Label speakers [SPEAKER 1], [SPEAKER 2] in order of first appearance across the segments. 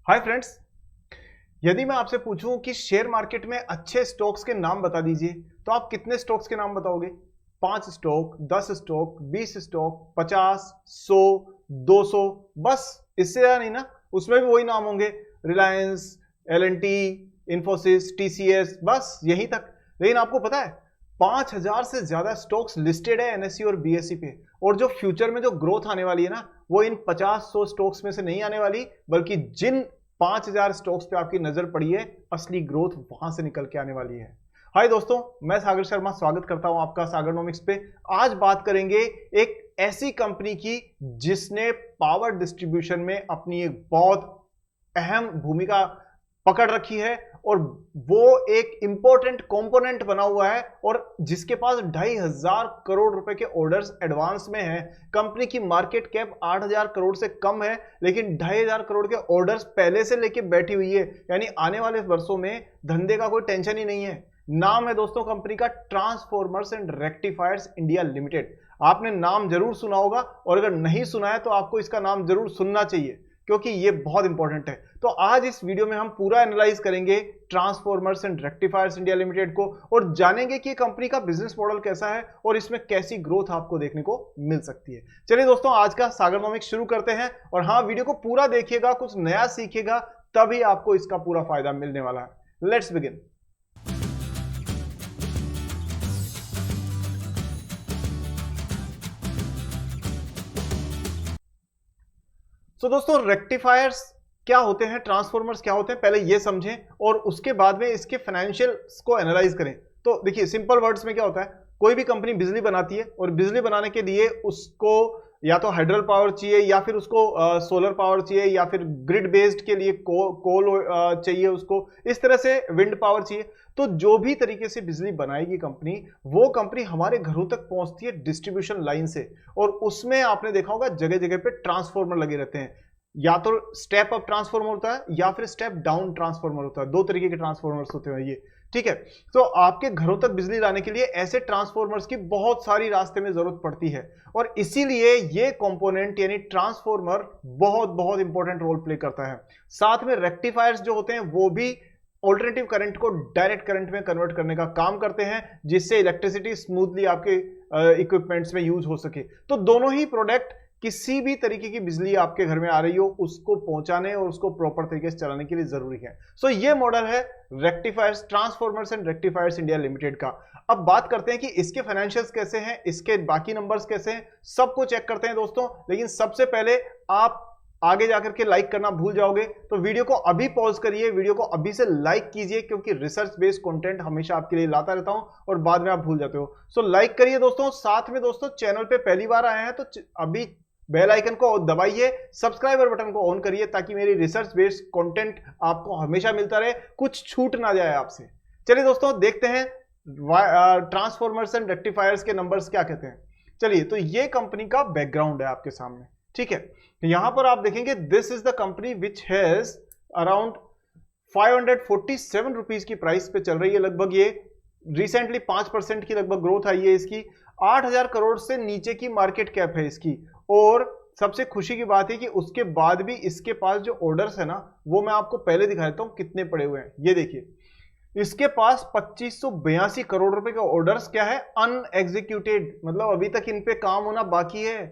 [SPEAKER 1] Hi friends. यदि मैं आपसे पूछूं कि शेयर मार्केट में अच्छे स्टॉक्स के नाम बता दीजिए तो आप कितने स्टॉक्स के नाम बताओगे? 5 स्टॉक, 10 स्टॉक, 20 स्टॉक, 50, 100, 200? बस इससे ज्यादा नहीं ना। उसमें भी वही नाम होंगे, रिलायंस, एल&टी, इंफोसिस, टीसीएस, बस यहीं तक। लेकिन आपको पता है 5,000 से ज्यादा स्टॉक्स लिस्टेड है एनएससी और बीएसई पे। और जो फ्यूचर में जो ग्रोथ आने वाली है ना, वो इन 50-100 स्टॉक्स में से नहीं आने वाली, बल्कि जिन 5,000 स्टॉक्स पे आपकी नजर पड़ी है, असली ग्रोथ वहां से निकल के आने वाली है। हाय दोस्तों, मैं सागर शर्मा स्वागत करता हूं आपका सागरनॉमिक्स पे। आज बात करेंगे एक ऐसी कंपनी की जिसने पावर डिस्ट्रीब्यूशन में अपनी एक बहुत अहम भूमिका पकड़ रखी है और वो एक इंपॉर्टेंट कंपोनेंट बना हुआ है और जिसके पास 2,500 करोड़ रुपए के ऑर्डर्स एडवांस में है। कंपनी की मार्केट कैप 8,000 करोड़ से कम है, लेकिन 2,500 करोड़ के ऑर्डर्स पहले से लेके बैठी हुई है, यानी आने वाले वर्षों में धंधे का कोई टेंशन ही नहीं है। नाम है दोस्तों कंपनी का transformers and rectifiers India limited. आपने नाम जरूर सुना होगा और अगर नहीं सुना है तो आपको इसका नाम जरूर सुनना चाहिए, क्योंकि ये बहुत इंपॉर्टेंट है। तो आज इस वीडियो में हम पूरा एनालाइज करेंगे transformers and rectifiers India limited को और जानेंगे कि कंपनी का बिजनेस मॉडल कैसा है और इसमें कैसी ग्रोथ आपको देखने को मिल सकती है। चलिए दोस्तों, आज का सागरनॉमिक्स शुरू करते हैं। और हाँ, वीडियो को पूरा देखिएगा, कुछ नया सीखिएगा, तभी आपको इसका पूरा फायदा मिलने वाला है। Let's begin. तो दोस्तों, रेक्टिफायर्स क्या होते हैं, ट्रांसफॉर्मर्स क्या होते हैं, पहले ये समझें और उसके बाद में इसके फाइनेंशियल्स को एनालाइज करें। तो देखिए, सिंपल वर्ड्स में क्या होता है, कोई भी कंपनी बिजली बनाती है और बिजली बनाने के लिए उसको या तो हाइड्रल पावर चाहिए या फिर उसको सोलर पावर चाहिए या फिर ग्रिड बेस्ड के लिए कोल चाहिए उसको, इस तरह से विंड पावर चाहिए। तो जो भी तरीके से बिजली बनाएगी कंपनी, वो कंपनी हमारे घरों तक पहुंचती है डिस्ट्रीब्यूशन लाइन से। और उसमें आपने देखा होगा जगह जगह पे ट्रांसफार्मर लगे रहते हैं। या तो स्टेप अप ट्रांसफार्मर होता है या फिर स्टेप डाउन ट्रांसफार्मर होता है। दो तरीके के ट्रांसफार्मर्स होते हैं ये, ठीक है। तो आपके घरों तक बिजली लाने के लिए ऐसे ट्रांसफार्मर्स की बहुत सारी रास्ते में जरूरत पड़ती है और इसीलिए ये कंपोनेंट यानी ट्रांसफार्मर बहुत बहुत इंपॉर्टेंट रोल प्ले करता है। साथ में रेक्टिफायर्स जो होते हैं वो भी ऑल्टरनेटिव करंट को डायरेक्ट करंट में कन्वर्ट करने का काम करते हैं, जिससे इलेक्ट्रिसिटी स्मूथली आपके इक्विपमेंट्स में यूज हो सके। तो दोनों ही प्रोडक्ट, किसी भी तरीके की बिजली आपके घर में आ रही हो उसको पहुंचाने और उसको प्रॉपर तरीके से चलाने के लिए जरूरी है। सो ये मॉडल है rectifiers, transformers and rectifiers India limited का। अब बात करते हैं कि इसके फाइनेंशियल्स कैसे हैं, इसके बाकी नंबर्स कैसे हैं, सबको चेक करते हैं दोस्तों। लेकिन सबसे पहले आप आगे जाकर के लाइक करना भूल जाओगे तो वीडियो को अभी पॉज करिए, वीडियो को अभी से लाइक कीजिए, क्योंकि रिसर्च बेस्ड कंटेंट हमेशा आपके लिए लाता रहता हूं और बाद में आप भूल जाते हो। सो लाइक करिए दोस्तों। साथ में दोस्तों, चैनल पे पहली बार आए हैं तो अभी बेल आइकन को दबाइए, सब्सक्राइबर बटन को ऑन करिए, ताकि मेरी रिसर्च बेस्ड कंटेंट आपको हमेशा मिलता रहे, कुछ छूट ना जाए आपसे। चलिए दोस्तों, देखते हैं ट्रांसफॉर्मर्स एंड रेक्टिफायर्स के नंबर्स क्या कहते हैं। चलिए, तो ये कंपनी का बैकग्राउंड है आपके सामने, ठीक है। यहां पर आप देखेंगे this is the company which has around 547 rupees की प्राइस पे चल रही है लगभग। ये रिसेंटली 5% की लगभग ग्रोथ आई है इसकी। 8,000 करोड़ से नीचे की मार्केट कैप है इसकी। और सबसे खुशी की बात है कि उसके बाद भी इसके पास जो ऑर्डर्स है ना, वो मैं आपको पहले दिखा देता हूं कितने पड़े हुए हैं। ये देखिए, इसके पास 2582 करोड़ रुपए के ऑर्डर्स क्या है, अनएग्जीक्यूटेड, मतलब अभी तक इन पे काम होना बाकी है।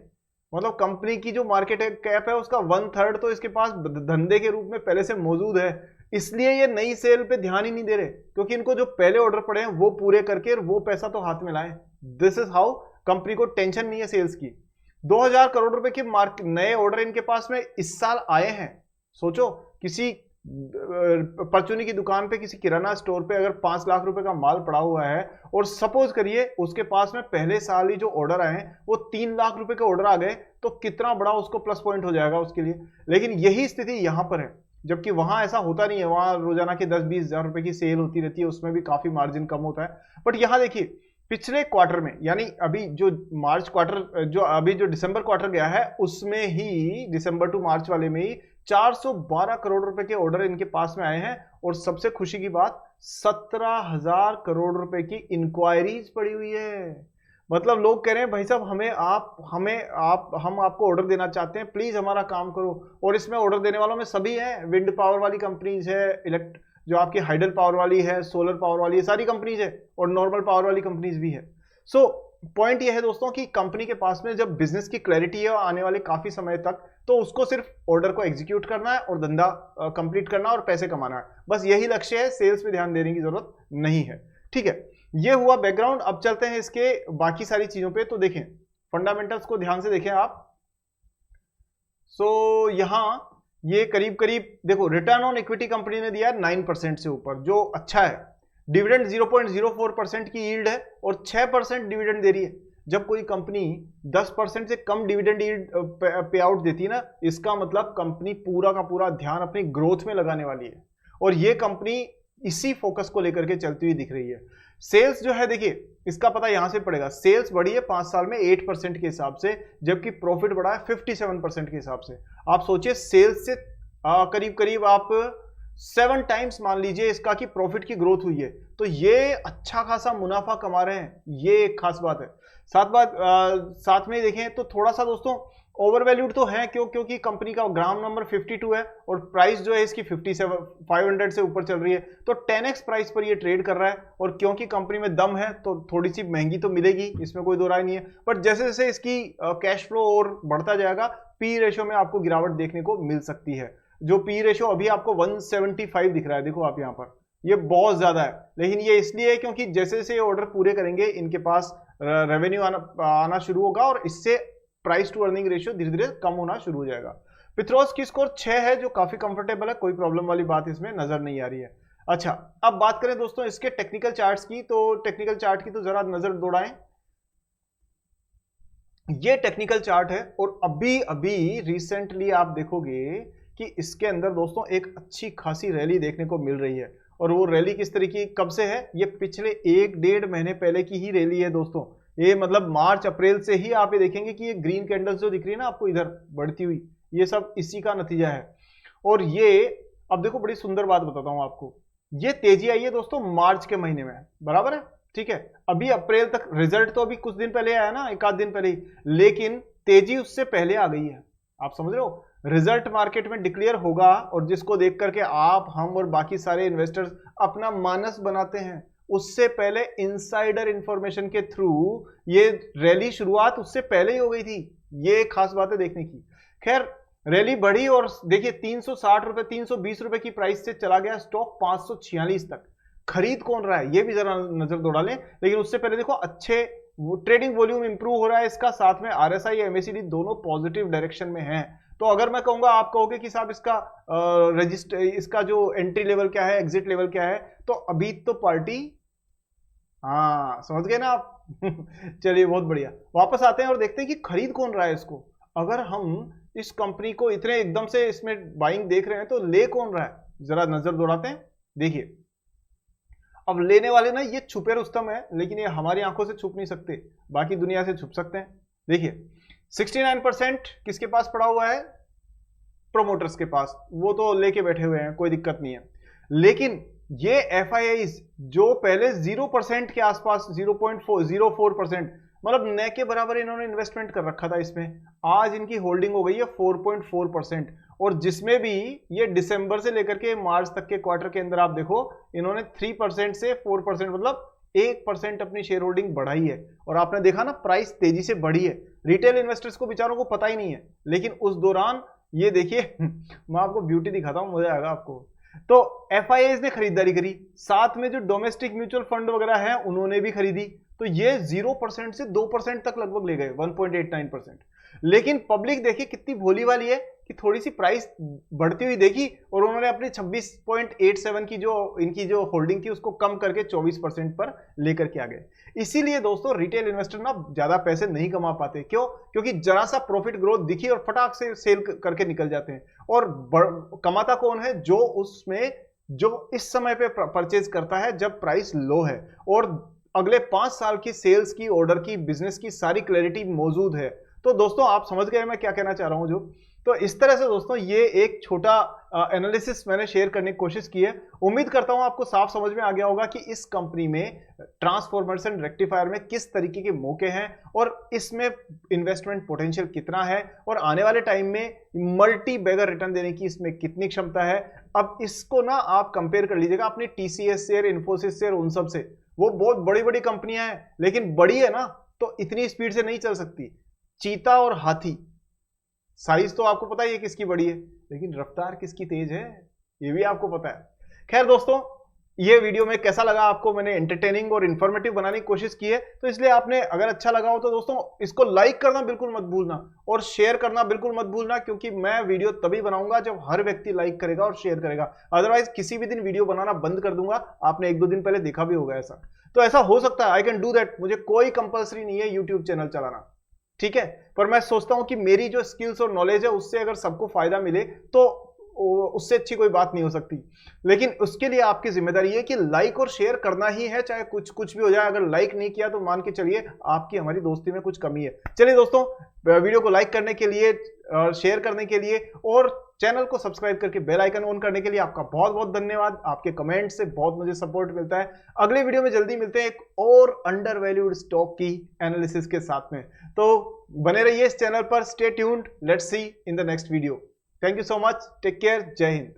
[SPEAKER 1] मतलब कंपनी की जो मार्केट कैप है उसका 1/3 तो इसके पास धंधे के रूप में पहले से मौजूद है। इसलिए ये नई सेल पे ध्यान ही नहीं दे रहे, क्योंकि इनको जो पहले ऑर्डर पड़े हैं वो पूरे करके वो पैसा तो हाथ में लाए। दिस इज हाउ कंपनी को टेंशन नहीं है सेल्स की। 2,000 करोड़ रुपए के नए ऑर्डर इनके पास में इस साल आए हैं। सोचो, किसी परचूनी की दुकान पे, किसी किराना स्टोर पे अगर 5 लाख रुपए का माल पड़ा हुआ है और सपोज करिए उसके पास में पहले साल ही जो ऑर्डर आए हैं वो 3 लाख रुपए के ऑर्डर आ गए, तो कितना बड़ा उसको प्लस पॉइंट हो जाएगा उसके लिए। लेकिन यही स्थिति यहां पर है, जबकि वहां ऐसा होता नहीं है। वहां रोजाना की 10-20 हजार रुपए की सेल होती रहती है, उसमें भी काफी मार्जिन कम होता है। बट यहां देखिए, पिछले क्वार्टर में, यानी अभी जो मार्च क्वार्टर, जो अभी जो दिसंबर क्वार्टर गया है, उसमें ही दिसंबर टू मार्च वाले में ही 412 करोड़ रुपए के ऑर्डर इनके पास में आए हैं। और सबसे खुशी की बात, 17,000 करोड़ रुपए की इंक्वायरीज पड़ी हुई है। मतलब लोग कह रहे हैं भाई साहब हम आपको ऑर्डर देना चाहते हैं, प्लीज हमारा काम करो। और इसमें ऑर्डर देने वालों में सभी हैं, विंड पावर वाली कंपनीज है, जो आपकी हाइडल पावर वाली है, सोलर पावर वाली है, सारी कंपनीज है, और नॉर्मल पावर वाली कंपनीज भी है। सो पॉइंट यह है दोस्तों कि कंपनी के पास में जब बिजनेस की क्लैरिटी है आने वाले काफी समय तक, तो उसको सिर्फ ऑर्डर को एग्जीक्यूट करना है और धंधा कंप्लीट करना और पैसे कमाना है, बस यही लक्ष्य है। सेल्स पे ध्यान देने की जरूरत नहीं है। ठीक है, ये हुआ बैकग्राउंड। अब चलते हैं इसके बाकी सारी चीजों पे। तो देखें फंडामेंटल्स को ध्यान से देखें आप। सो यहां ये करीब करीब देखो, रिटर्न ऑन इक्विटी कंपनी ने दिया 9% से ऊपर, जो अच्छा है। डिविडेंड 0.04% की यील्ड है और 6% डिविडेंड दे रही है। जब कोई कंपनी 10% से कम डिविडेंड यील्ड पे आउट देती है ना, इसका मतलब कंपनी पूरा का पूरा ध्यान अपनी ग्रोथ में लगाने वाली है, और ये कंपनी इसी फोकस को लेकर के चलती हुई दिख रही है। सेल्स जो है देखिए, इसका पता यहां से पड़ेगा। सेल्स बढ़ी है 5 साल में 8% के हिसाब से, जबकि प्रॉफिट बढ़ा है 57% के हिसाब से। आप सोचिए, सेल्स से करीब करीब आप 7 टाइम्स मान लीजिए इसका कि प्रॉफिट की ग्रोथ हुई है, तो ये अच्छा खासा मुनाफा कमा रहे हैं, ये एक खास बात है। साथ में देखें तो थोड़ा सा दोस्तों ओवर वैल्यूड तो है, क्योंकि कंपनी का ग्राम नंबर 52 है और प्राइस जो है इसकी 500 से ऊपर चल रही है, तो 10x प्राइस पर ये ट्रेड कर रहा है। और क्योंकि कंपनी में दम है तो थोड़ी सी महंगी तो मिलेगी, इसमें कोई दो राय नहीं है। बट जैसे जैसे इसकी कैश फ्लो और बढ़ता जाएगा, पी रेशो में आपको गिरावट देखने को मिल सकती है। जो पी रेशो अभी आपको 175 दिख रहा है, देखो आप यहाँ पर, ये बहुत ज्यादा है। लेकिन ये इसलिए है क्योंकि जैसे जैसे ये ऑर्डर पूरे करेंगे, इनके पास रेवेन्यू आना शुरू होगा और इससे प्राइस टू अर्निंग रेशियो धीरे धीरे कम होना शुरू हो जाएगा। पिथरोस की स्कोर 6 है, जो काफी कंफर्टेबल है, कोई प्रॉब्लम वाली बात इसमें नजर नहीं आ रही है। अच्छा, अब बात करें दोस्तों इसके टेक्निकल चार्ट्स की, तो टेक्निकल चार्ट की तो जरा नजर दौड़ाएं। ये टेक्निकल चार्ट है और अभी अभी रिसेंटली आप देखोगे कि इसके अंदर दोस्तों एक अच्छी खासी रैली देखने को मिल रही है। और वो रैली किस तरीके कब से है, ये पिछले 1-1.5 महीने पहले की ही रैली है दोस्तों। ये मतलब मार्च अप्रैल से ही आप ये देखेंगे कि ये ग्रीन कैंडल्स जो दिख रही है ना आपको इधर बढ़ती हुई, ये सब इसी का नतीजा है। और ये अब देखो, बड़ी सुंदर बात बताता हूं आपको, ये तेजी आई है दोस्तों मार्च के महीने में, बराबर है, ठीक है। अभी अप्रैल तक रिजल्ट तो अभी कुछ दिन पहले आया ना, 1 आध दिन पहले ही, लेकिन तेजी उससे पहले आ गई है। आप समझ रहे हो, रिजल्ट मार्केट में डिक्लेयर होगा और जिसको देख करके आप, हम और बाकी सारे इन्वेस्टर्स अपना मानस बनाते हैं, उससे पहले इनसाइडर इंफॉर्मेशन के थ्रू ये रैली शुरुआत उससे पहले ही हो गई थी। ये खास बात है देखने की। खैर, रैली बढ़ी और देखिए 360 रुपए 320 रुपए की प्राइस से चला गया स्टॉक 546 तक। खरीद कौन रहा है ये भी जरा नजर दौड़ा लें। लेकिन उससे पहले देखो, अच्छे ट्रेडिंग वॉल्यूम इंप्रूव हो रहा है इसका, साथ में आरएसआई एमएसीडी दोनों पॉजिटिव डायरेक्शन में हैं। तो अगर मैं कहूंगा, आप कहोगे कि साहब इसका जो एंट्री लेवल क्या है, एग्जिट लेवल क्या है, तो अभी तो पार्टी, हाँ समझ गए ना आप। चलिए बहुत बढ़िया, वापस आते हैं और देखते हैं कि खरीद कौन रहा है इसको। अगर हम इस कंपनी को इतने एकदम से इसमें बाइंग देख रहे हैं, तो ले कौन रहा है, जरा नजर दौड़ाते हैं। देखिए, अब लेने वाले ना ये छुपे रुस्तम है, लेकिन ये हमारी आंखों से छुप नहीं सकते, बाकी दुनिया से छुप सकते हैं। देखिए 69% किसके पास पड़ा हुआ है, प्रोमोटर्स के पास, वो तो लेके बैठे हुए हैं, कोई दिक्कत नहीं है। लेकिन ये एफआईआईज जो पहले 0% के आसपास, 0.04%, मतलब न के बराबर इन्होंने इन्वेस्टमेंट कर रखा था इसमें, आज इनकी होल्डिंग हो गई है 4.4%। और जिसमें भी ये दिसंबर से लेकर के मार्च तक के क्वार्टर के अंदर आप देखो, इन्होंने 3% से 4%, मतलब 1% अपनी शेयर होल्डिंग बढ़ाई है। और आपने देखा ना, प्राइस तेजी से बढ़ी है। रिटेल इन्वेस्टर्स को बेचारों को पता ही नहीं है, लेकिन उस दौरान ये देखिए, मैं आपको ब्यूटी दिखाता हूं, मजा आएगा आपको। तो एफआईआईज ने खरीदारी करी, साथ में जो डोमेस्टिक म्यूचुअल फंड वगैरह हैं उन्होंने भी खरीदी, तो ये 0% से 2% तक लगभग ले गए, 1.89%। लेकिन पब्लिक देखिए कितनी भोली वाली है कि थोड़ी सी प्राइस बढ़ती हुई देखी और उन्होंने अपनी 26.87 की जो इनकी जो होल्डिंग थी उसको कम करके 24% पर लेकर के आ गए। इसीलिए दोस्तों रिटेल इन्वेस्टर ना ज्यादा पैसे नहीं कमा पाते, क्यों? क्योंकि जरा सा प्रॉफिट ग्रोथ दिखी और फटाक से सेल करके निकल जाते हैं। और कमाता कौन है? जो उसमें जो इस समय पे परचेज करता है जब प्राइस लो है और अगले 5 साल की सेल्स की, ऑर्डर की, बिजनेस की सारी क्लैरिटी मौजूद है। तो दोस्तों आप समझ गए मैं क्या कहना चाह रहा हूं, जो तो इस तरह से दोस्तों ये एक छोटा एनालिसिस मैंने शेयर करने की कोशिश की है। उम्मीद करता हूं आपको साफ समझ में आ गया होगा कि इस कंपनी में ट्रांसफॉर्मर्स एंड रेक्टिफायर में किस तरीके के मौके हैं और इसमें इन्वेस्टमेंट पोटेंशियल कितना है और आने वाले टाइम में मल्टी बैगर रिटर्न देने की इसमें कितनी क्षमता है। अब इसको ना आप कंपेयर कर लीजिएगा अपनी टीसीएस शेयर, इन्फोसिस शेयर, उन सब से। वो बहुत बड़ी बड़ी कंपनियां हैं, लेकिन बड़ी है ना तो इतनी स्पीड से नहीं चल सकती। चीता और हाथी, साइज तो आपको पता ही है किसकी बड़ी है, लेकिन रफ्तार किसकी तेज है ये भी आपको पता है। खैर दोस्तों, ये वीडियो में कैसा लगा आपको, मैंने एंटरटेनिंग और इन्फॉर्मेटिव बनाने की कोशिश की है, तो इसलिए आपने अगर अच्छा लगा हो तो दोस्तों इसको लाइक करना बिल्कुल मत भूलना और शेयर करना बिल्कुल मत भूलना, क्योंकि मैं वीडियो तभी बनाऊंगा जब हर व्यक्ति लाइक करेगा और शेयर करेगा। अदरवाइज किसी भी दिन वीडियो बनाना बंद कर दूंगा। आपने 1-2 दिन पहले देखा भी होगा ऐसा। तो ऐसा हो सकता है, आई कैन डू दैट, मुझे कोई कंपल्सरी नहीं है यूट्यूब चैनल चलाना, ठीक है। पर मैं सोचता हूं कि मेरी जो स्किल्स और नॉलेज है उससे अगर सबको फायदा मिले तो उससे अच्छी कोई बात नहीं हो सकती। लेकिन उसके लिए आपकी जिम्मेदारी है कि लाइक और शेयर करना ही है, चाहे कुछ कुछ भी हो जाए। अगर लाइक नहीं किया तो मान के चलिए आपकी हमारी दोस्ती में कुछ कमी है। चलिए दोस्तों, वीडियो को लाइक करने के लिए, शेयर करने के लिए और चैनल को सब्सक्राइब करके बेल आइकन ऑन करने के लिए आपका बहुत बहुत धन्यवाद। आपके कमेंट से बहुत मुझे सपोर्ट मिलता है। अगले वीडियो में जल्दी मिलते हैं एक और अंडर वैल्यूड स्टॉक की एनालिसिस के साथ में। तो बने रहिए इस चैनल पर, stay tuned, let's see in the next video. Thank you so much, take care, जय हिंद।